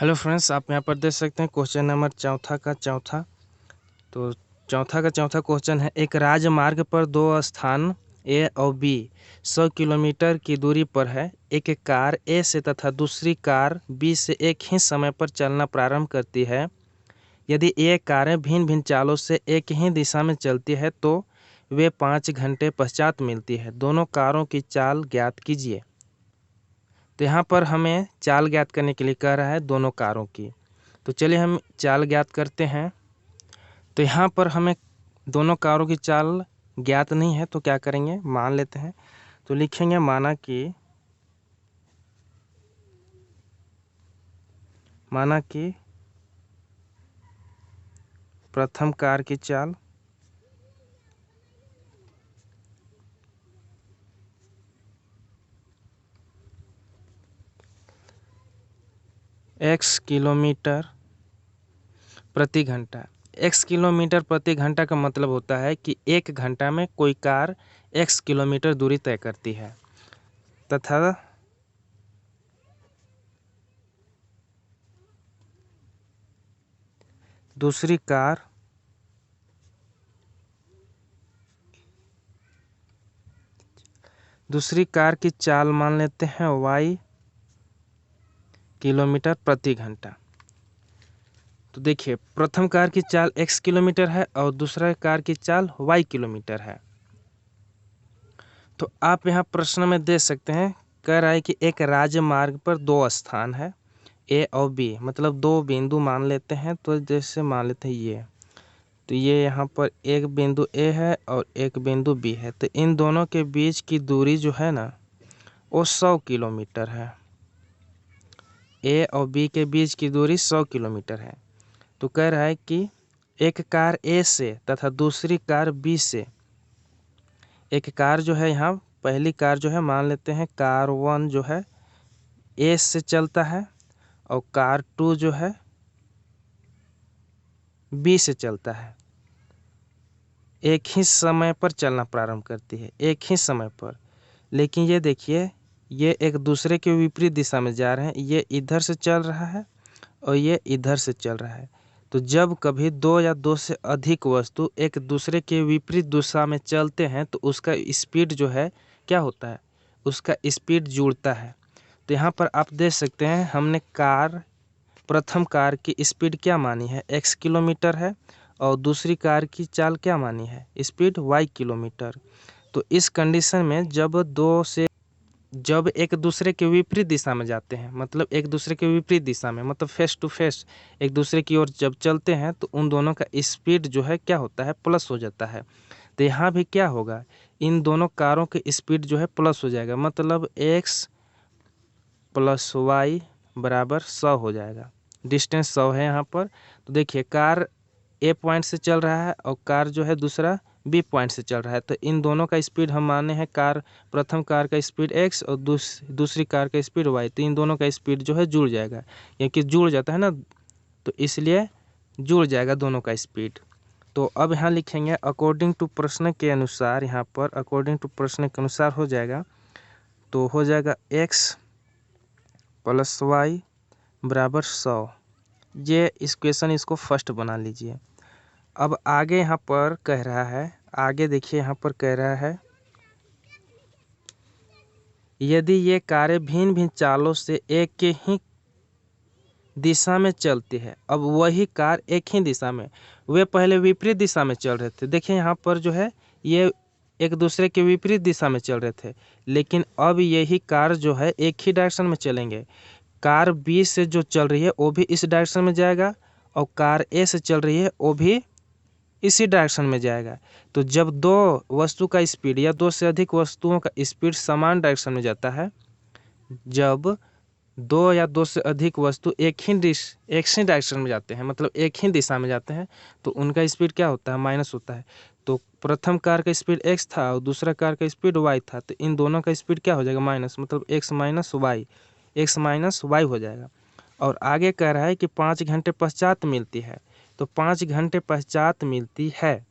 Hello friends, आप यहाँ पर देख सकते हैं क्वेश्चन नंबर चौथा का चौथा। तो चौथा क्वेश्चन है, एक राजमार्ग पर दो स्थान ए और बी 100 किलोमीटर की दूरी पर है। एक कार ए से तथा दूसरी कार बी से एक ही समय पर चलना प्रारंभ करती है। यदि ये कारें भिन्न भिन्न चालों से एक ही दिशा में चलती है तो वे 5 घंटे पश्चात मिलती है। दोनों कारों की चाल ज्ञात कीजिए। तो यहाँ पर हमें चाल ज्ञात करने के लिए कह रहा है दोनों कारों की। तो चलिए हम चाल ज्ञात करते हैं। तो यहाँ पर हमें दोनों कारों की चाल ज्ञात नहीं है तो क्या करेंगे, मान लेते हैं। तो लिखेंगे माना कि प्रथम कार की चाल x किलोमीटर प्रति घंटा। x किलोमीटर प्रति घंटा का मतलब होता है कि 1 घंटा में कोई कार x किलोमीटर दूरी तय करती है तथा दूसरी कार की चाल मान लेते हैं y किलोमीटर प्रति घंटा। तो देखिए, प्रथम कार की चाल x किलोमीटर है और दूसरा कार की चाल y किलोमीटर है। तो आप यहाँ प्रश्न में देख सकते हैं, कह रहा है कि एक राजमार्ग पर दो स्थान है ए और बी, मतलब दो बिंदु मान लेते हैं। तो जैसे मान लेते हैं ये, तो ये यहाँ पर एक बिंदु ए है और एक बिंदु बी है। तो इन दोनों के बीच की दूरी जो है ना, वो 100 किलोमीटर है। ए और बी के बीच की दूरी 100 किलोमीटर है। तो कह रहा है कि एक कार ए से तथा दूसरी कार बी से, एक कार जो है यहाँ पहली कार जो है मान लेते हैं कार 1 जो है ए से चलता है और कार 2 जो है बी से चलता है। एक ही समय पर चलना प्रारंभ करती है, एक ही समय पर। लेकिन ये देखिए, ये एक दूसरे के विपरीत दिशा में जा रहे हैं। ये इधर से चल रहा है और ये इधर से चल रहा है। तो जब कभी दो या दो से अधिक वस्तु एक दूसरे के विपरीत दिशा में चलते हैं तो उसका स्पीड जो है क्या होता है, उसका स्पीड जुड़ता है। तो यहाँ पर आप देख सकते हैं, हमने प्रथम कार की स्पीड क्या मानी है, x किलोमीटर है और दूसरी कार की चाल क्या मानी है, स्पीड y किलोमीटर। तो इस कंडीशन में जब एक दूसरे के विपरीत दिशा में जाते हैं, मतलब एक दूसरे के विपरीत दिशा में, मतलब फेस टू फेस एक दूसरे की ओर जब चलते हैं तो उन दोनों का स्पीड जो है क्या होता है, प्लस हो जाता है। तो यहाँ भी क्या होगा, इन दोनों कारों की स्पीड जो है प्लस हो जाएगा, मतलब x प्लस y बराबर 100 हो जाएगा। डिस्टेंस 100 है यहाँ पर। तो देखिए, कार ए पॉइंट से चल रहा है और कार जो है दूसरा बी पॉइंट से चल रहा है। तो इन दोनों का स्पीड हम माने हैं, प्रथम कार का स्पीड x और दूसरी कार का स्पीड y। तो इन दोनों का स्पीड जो है जुड़ जाएगा, क्योंकि जुड़ जाता है ना, तो इसलिए जुड़ जाएगा दोनों का स्पीड। तो अब यहाँ लिखेंगे अकॉर्डिंग टू प्रश्न के अनुसार, यहाँ पर अकॉर्डिंग टू प्रश्न के अनुसार हो जाएगा। तो हो जाएगा x प्लस y बराबर 100। ये इक्वेशन इसको फर्स्ट बना लीजिए। अब आगे यहाँ पर कह रहा है, आगे देखिए यहाँ पर कह रहा है, यदि ये कारें भिन्न भिन्न चालों से एक के ही दिशा में चलती है। अब वही कार एक ही दिशा में, वे पहले विपरीत दिशा में चल रहे थे। देखिए यहाँ पर जो है ये एक दूसरे के विपरीत दिशा में चल रहे थे, लेकिन अब यही कार जो है एक ही डायरेक्शन में चलेंगे। कार बी से जो चल रही है वो भी इस डायरेक्शन में जाएगा और कार ए से चल रही है वो भी इसी डायरेक्शन में जाएगा। तो जब दो वस्तु का स्पीड या दो से अधिक वस्तुओं का स्पीड समान डायरेक्शन में जाता है, जब दो या दो से अधिक वस्तु एक ही डायरेक्शन में जाते हैं, मतलब एक ही दिशा में जाते हैं, तो उनका स्पीड क्या होता है, माइनस होता है। तो प्रथम कार का स्पीड x था और दूसरा कार का स्पीड y था। तो इन दोनों का स्पीड क्या हो जाएगा, माइनस, मतलब x माइनस y हो जाएगा। और आगे कह रहा है कि 5 घंटे पश्चात मिलती है। तो 5 घंटे पश्चात मिलती है।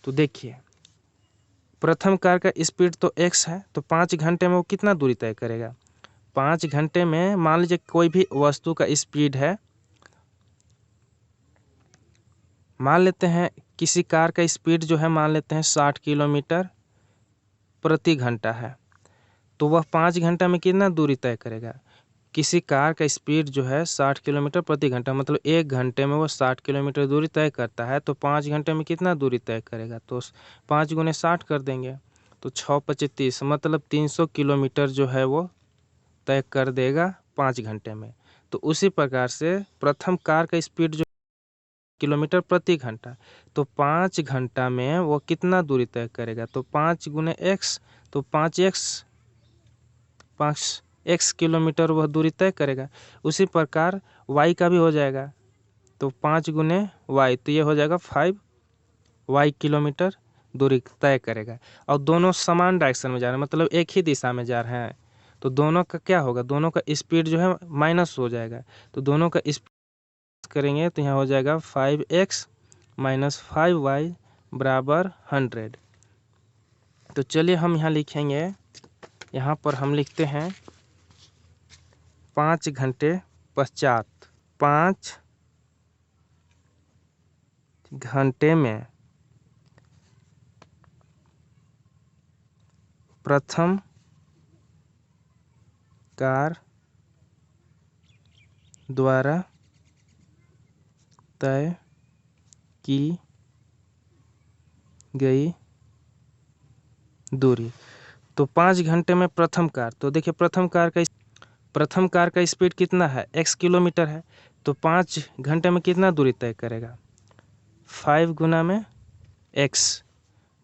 तो देखिए, प्रथम कार का स्पीड तो x है, तो 5 घंटे में वो कितना दूरी तय करेगा, 5 घंटे में मान लीजिए कोई भी वस्तु का स्पीड है, मान लेते हैं किसी कार का स्पीड जो है मान लेते हैं 60 किलोमीटर प्रति घंटा है, तो वह 5 घंटा में कितना दूरी तय करेगा। किसी कार का स्पीड जो है 60 किलोमीटर प्रति घंटा, मतलब 1 घंटे में वो 60 किलोमीटर दूरी तय करता है, तो 5 घंटे में कितना दूरी तय करेगा, तो 5 गुने 60 कर देंगे, तो 6 पचे 30, मतलब 300 किलोमीटर जो है वो तय कर देगा 5 घंटे में। तो उसी प्रकार से प्रथम कार का स्पीड जो किलोमीटर प्रति घंटा, तो 5 घंटा में वो कितना दूरी तय करेगा, तो 5 गुने x, तो 5x किलोमीटर वह दूरी तय करेगा। उसी प्रकार y का भी हो जाएगा, तो 5 गुने y, तो ये हो जाएगा 5y किलोमीटर दूरी तय करेगा। और दोनों समान डायरेक्शन में जा रहे हैं, मतलब एक ही दिशा में जा रहे हैं, तो दोनों का क्या होगा, दोनों का स्पीड जो है माइनस हो जाएगा। तो दोनों का स्पीड करेंगे तो यहाँ हो जाएगा 5x माइनस 5y बराबर 100। तो चलिए हम यहाँ लिखेंगे, यहाँ पर हम लिखते हैं 5 घंटे पश्चात, 5 घंटे में प्रथम कार द्वारा तय की गई दूरी। तो 5 घंटे में प्रथम कार, तो देखिए प्रथम कार का स्पीड कितना है, x किलोमीटर है, तो 5 घंटे में कितना दूरी तय करेगा, 5 गुना में x,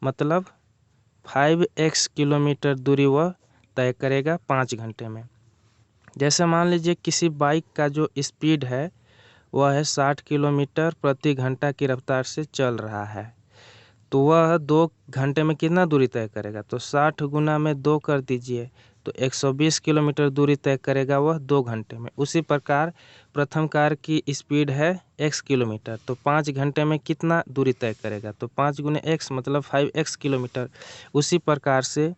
मतलब 5x किलोमीटर दूरी वह तय करेगा 5 घंटे में। जैसे मान लीजिए किसी बाइक का जो स्पीड है वह है 60 किलोमीटर प्रति घंटा की रफ्तार से चल रहा है, तो वह 2 घंटे में कितना दूरी तय करेगा, तो 60 गुना में 2 कर दीजिए, तो 120 किलोमीटर दूरी तय करेगा वह 2 घंटे में। उसी प्रकार प्रथम कार की स्पीड है x किलोमीटर, तो 5 घंटे में कितना दूरी तय करेगा, तो 5 गुने x, मतलब 5x किलोमीटर। उसी प्रकार से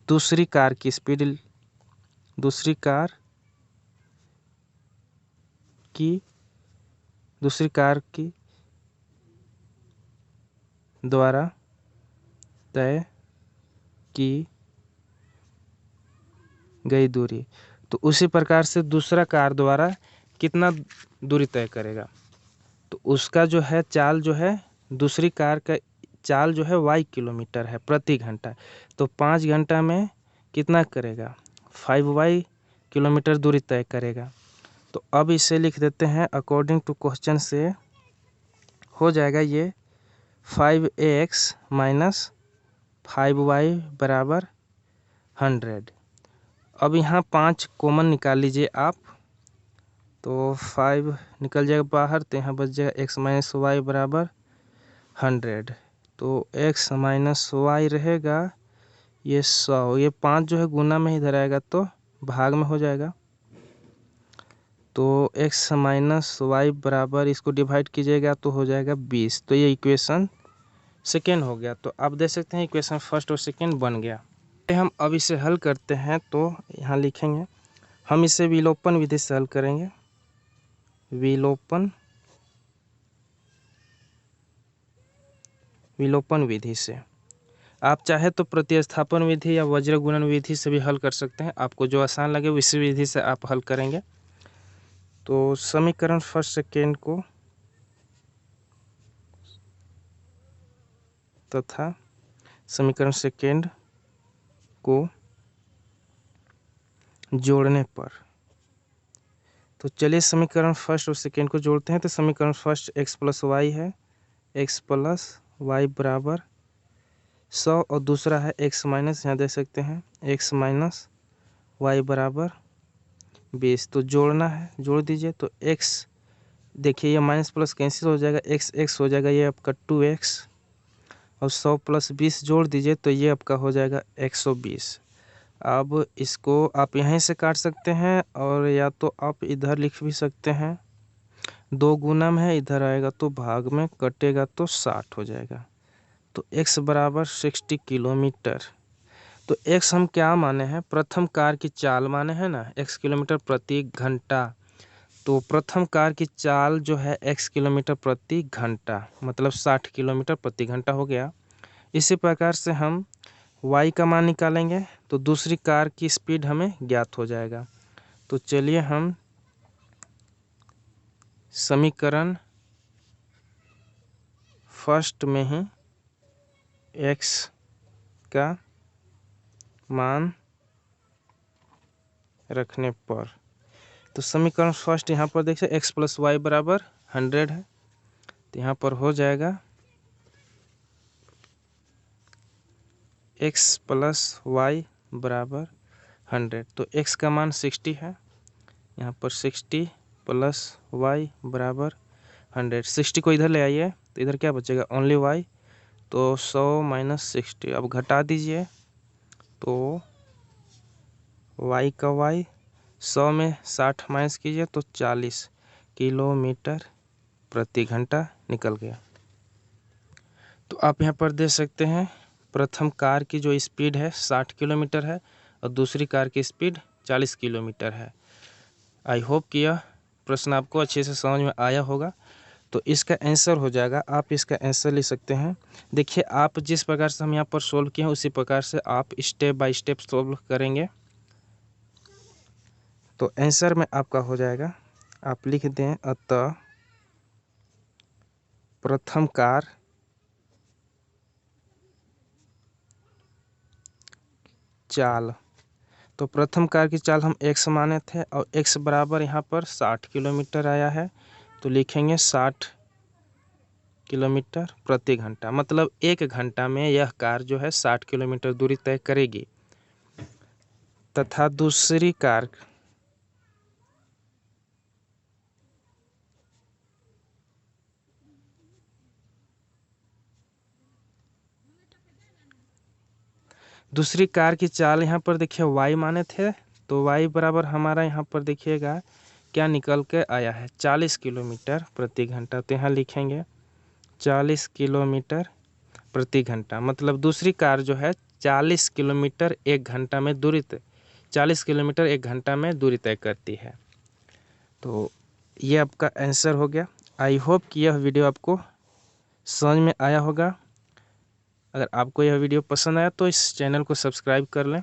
दूसरी कार की द्वारा तय की गई दूरी, तो उसी प्रकार से दूसरा कार द्वारा कितना दूरी तय करेगा, तो उसका जो है चाल जो है, दूसरी कार का चाल जो है y किलोमीटर है प्रति घंटा, तो 5 घंटा में कितना करेगा, 5y किलोमीटर दूरी तय करेगा। तो अब इसे लिख देते हैं अकॉर्डिंग टू क्वेश्चन से, हो जाएगा ये 5x माइनस 5y बराबर 100। अब यहाँ 5 कॉमन निकाल लीजिए आप, तो 5 निकल जाएगा बाहर, तो यहाँ बच जाएगा x माइनस वाई बराबर 100। तो x माइनस वाई रहेगा ये 100, ये 5 जो है गुना में ही इधर आएगा तो भाग में हो जाएगा, तो x माइनस वाई बराबर, इसको डिवाइड कीजिएगा तो हो जाएगा 20। तो ये इक्वेशन सेकेंड हो गया। तो आप देख सकते हैं इक्वेशन फर्स्ट और सेकेंड बन गया। हम अब इसे हल करते हैं, तो यहाँ लिखेंगे, हम इसे विलोपन विधि से हल करेंगे। विलोपन विधि से आप चाहे तो प्रतिस्थापन विधि या वज्र गुणन विधि से भी हल कर सकते हैं, आपको जो आसान लगे उसी विधि से आप हल करेंगे। तो समीकरण फर्स्ट सेकेंड को तथा समीकरण सेकेंड को जोड़ने पर, तो चलिए समीकरण फर्स्ट और सेकेंड को जोड़ते हैं। तो समीकरण फर्स्ट x प्लस वाई है, x प्लस वाई बराबर 100, और दूसरा है x माइनस, यहाँ देख सकते हैं x माइनस वाई बराबर 20। तो जोड़ना है, जोड़ दीजिए। तो x देखिए ये माइनस प्लस कैंसिल हो जाएगा, x हो जाएगा ये आपका 2x, और 100 प्लस 20 जोड़ दीजिए तो ये आपका हो जाएगा 120। अब इसको आप यहीं से काट सकते हैं, और या तो आप इधर लिख भी सकते हैं, 2 गुना में है, इधर आएगा तो भाग में, कटेगा तो 60 हो जाएगा। तो x बराबर 60 किलोमीटर। तो x हम क्या माने हैं, प्रथम कार की चाल माने हैं ना, x किलोमीटर प्रति घंटा। तो प्रथम कार की चाल जो है x किलोमीटर प्रति घंटा, मतलब 60 किलोमीटर प्रति घंटा हो गया। इसी प्रकार से हम y का मान निकालेंगे तो दूसरी कार की स्पीड हमें ज्ञात हो जाएगा। तो चलिए हम समीकरण फर्स्ट में ही x का मान रखने पर, तो समीकरण फर्स्ट यहाँ पर देखिए x प्लस वाई बराबर 100 है, तो यहाँ पर हो जाएगा x प्लस वाई बराबर 100। तो x का मान 60 है, यहाँ पर 60 प्लस वाई बराबर 100। 60 को इधर ले आइए तो इधर क्या बचेगा, ओनली y, तो 100 माइनस 60। अब घटा दीजिए तो y का y, 100 में 60 माइनस कीजिए तो 40 किलोमीटर प्रति घंटा निकल गया। तो आप यहाँ पर देख सकते हैं प्रथम कार की जो स्पीड है 60 किलोमीटर है और दूसरी कार की स्पीड 40 किलोमीटर है। आई होप कि यह प्रश्न आपको अच्छे से समझ में आया होगा। तो इसका आंसर हो जाएगा, आप इसका आंसर ले सकते हैं। देखिए आप जिस प्रकार से हम यहाँ पर सोल्व किए हैं उसी प्रकार से आप स्टेप बाय स्टेप सोल्व करेंगे तो आंसर में आपका हो जाएगा। आप लिख दें अतः प्रथम कार चाल, तो प्रथम कार की चाल हम x माने थे और x बराबर यहाँ पर 60 किलोमीटर आया है, तो लिखेंगे 60 किलोमीटर प्रति घंटा, मतलब 1 घंटा में यह कार जो है 60 किलोमीटर दूरी तय करेगी। तथा दूसरी कार की चाल यहाँ पर देखिए y माने थे, तो y बराबर हमारा यहाँ पर देखिएगा क्या निकल के आया है, 40 किलोमीटर प्रति घंटा। तो यहाँ लिखेंगे 40 किलोमीटर प्रति घंटा, मतलब दूसरी कार जो है 40 किलोमीटर 1 घंटा में दूरी 40 किलोमीटर 1 घंटा में दूरी तय करती है। तो ये आपका आंसर हो गया। आई होप कि यह वीडियो आपको समझ में आया होगा। अगर आपको यह वीडियो पसंद आया तो इस चैनल को सब्सक्राइब कर लें।